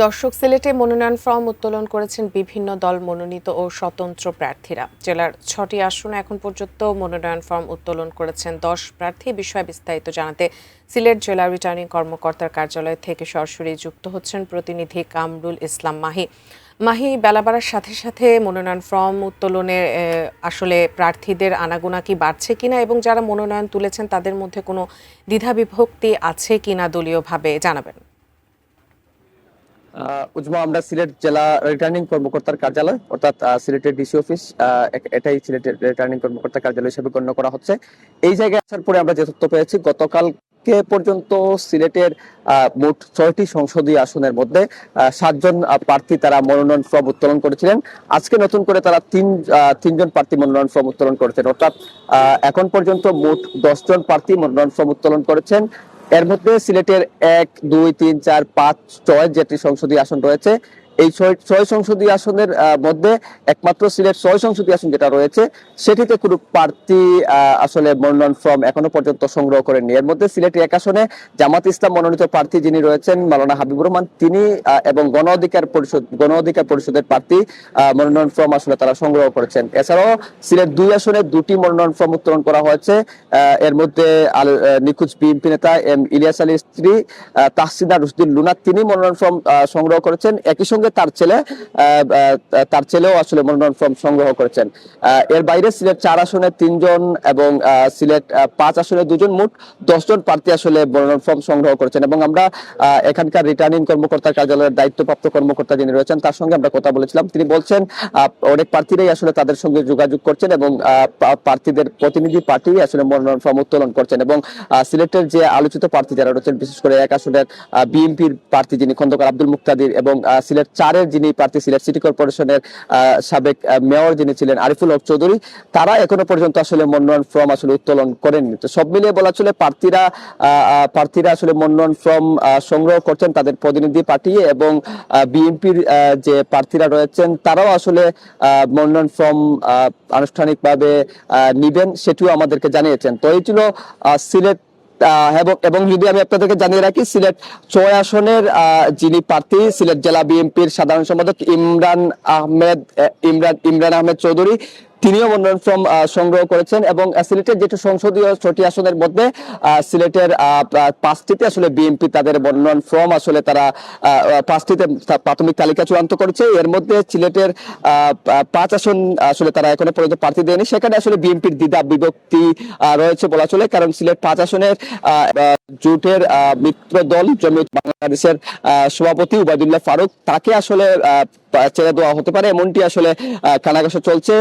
দর্শক, সিলেটে মনোনয়ন ফরম উত্তোলন করেছেন বিভিন্ন দল মনোনীত ও স্বতন্ত্র প্রার্থীরা। জেলার ৬টি আসনে এখন পর্যন্ত মনোনয়ন ফরম উত্তোলন করেছেন ১০ প্রার্থী। বিষয়ে বিস্তারিত জানাতে সিলেট জেলা রিটার্নিং কর্মকর্তার কার্যালয় থেকে সরাসরি যুক্ত হচ্ছেন প্রতিনিধি কামরুল ইসলাম মাহি। মাহি, বেলা বাড়ার সাথে সাথে মনোনয়ন ফরম উত্তোলনের আসলে প্রার্থীদের আনাগোনা কি বাড়ছে কিনা এবং যারা মনোনয়ন তুলেছেন তাদের মধ্যে কোনো দ্বিধাবিভক্তি আছে কিনা দলীয়ভাবে জানাবেন। উজমা, আমরা সিলেট জেলা রিটার্নিং কর্মকর্তার কার্যালয় অর্থাৎ সিলেটের ডিসি অফিস, এটাই সিলেটের রিটার্নিং কর্মকর্তার কার্যালয় হিসেবে গণ্য করা হচ্ছে। এই জায়গায় আসার পরে আমরা যে তথ্য পেয়েছি, গতকালকে পর্যন্ত সিলেটের মোট ৬টি সংসদীয় আসনের মধ্যে ৭ জন প্রার্থী তারা মনোনয়ন ফর্ম উত্তোলন করেছিলেন। আজকে নতুন করে তারা তিনজন প্রার্থী মনোনয়ন ফর্ম উত্তোলন করেছেন, অর্থাৎ এখন পর্যন্ত মোট ১০ জন প্রার্থী মনোনয়ন ফর্ম উত্তোলন করেছেন। এর মধ্যে সিলেটের ১, ২, ৩, ৪, ৫, ৬ যেটি সংসদীয় আসন রয়েছে, এই ছয় সংসদীয় আসনের মধ্যে একমাত্র সিলেট ৬ সংসদীয় আসন যেটা রয়েছে সেটিতে কোনো প্রার্থী আসলে মনোনয়ন ফর্ম এখনো পর্যন্ত সংগ্রহ করেননি। এর মধ্যে সিলেট ১ আসনে জামাত ইসলাম মনোনীত প্রার্থী যিনি রয়েছেন মাওলানা হাবিবুর রহমান, তিনি এবং গণ অধিকার পরিষদের প্রার্থী মনোনয়ন ফর্ম আসলে তারা সংগ্রহ করেছেন। এছাড়াও সিলেট ২ আসনে ২টি মনোনয়ন ফর্ম উত্তোলন করা হয়েছে। এর মধ্যে নিখোঁজ বিএনপি নেতা এম ইলিয়াস আলীর স্ত্রী তাহসিনা রুশদিন লুনা, তিনি মনোনয়ন ফর্ম সংগ্রহ করেছেন। একই সঙ্গে তার ছেলেও আসলে মনোনয়ন ফর্ম সংগ্রহ করেছেন। এর বাইরে সিলেট ৪ আসনে ৩ জন এবং সিলেট ৫ আসনে ২ জন, মোট ১০ জন প্রার্থী আসলে মনোনয়ন ফর্ম সংগ্রহ করেছেন। এবং আমরা এখানকার রিটার্নিং কর্মকর্তার কার্যালয়ের দায়িত্বপ্রাপ্ত কর্মকর্তা যিনি রয়েছেন তার সঙ্গে আমরা কথা বলেছিলাম। তিনি বলছেন অনেক প্রার্থীরাই আসলে তাদের সঙ্গে যোগাযোগ করছেন এবং প্রার্থীদের প্রতিনিধি পার্টি আসলে মনোনয়ন ফর্ম উত্তোলন করছেন। এবং সিলেটের যে আলোচিত প্রার্থী যারা রয়েছেন, বিশেষ করে ১ আসনের বিএনপির প্রার্থী যিনি খন্দকার আব্দুল মুক্তাদির এবং সিলেট ৪-এর যিনি প্রার্থী সিলেট সিটি কর্পোরেশনের সাবেক মেয়র যিনি ছিলেন আরিফুল হক চৌধুরী, তারা এখনো পর্যন্ত আসলে মনোনয়ন ফর্ম আসলে উত্তোলন করেননি। তো সব মিলিয়ে বলা চলে প্রার্থীরা আসলে মনোনয়ন ফর্ম সংগ্রহ করছেন তাদের প্রতিনিধি পাঠিয়ে, এবং বিএনপির যে প্রার্থীরা রয়েছেন তারাও আসলে মনোনয়ন ফর্ম আনুষ্ঠানিকভাবে নিবেন সেটিও আমাদেরকে জানিয়েছেন। তো এই ছিল সিলেট। এবং যদি আমি আপনাদেরকে জানিয়ে রাখি, সিলেট ৬ আসনের যিনি প্রার্থী সিলেট জেলা বিএনপির সাধারণ সম্পাদক ইমরান আহমেদ চৌধুরী, তিনিও মনোনয়ন ফর্ম সংগ্রহ করেছেন। এবং সিলেটের যেটি সংসদীয় ৬টি আসনের মধ্যে সিলেটের ৫টিতে আসলে বিএনপি তাদের মনোনয়ন ফর্ম আসলে তারা ৫টিতে প্রাথমিক তালিকা চূড়ান্ত করেছে। এর মধ্যে সিলেটের ৫ আসন আসলে তারা এখনো পর্যন্ত প্রার্থী দেয়নি, সেখানে আসলে বিএনপির দ্বিধা বিভক্তি রয়েছে বলা চলে। কারণ সিলেট ৫ আসনের জোটের মিত্র দল জমিয়ত বাংলাদেশের সভাপতি উবাইদুল্লাহ ফারুক, তাকে আসলে ছেড়ে দেওয়া হতে পারে এমনটি আসলে কানাঘুষা চলছে।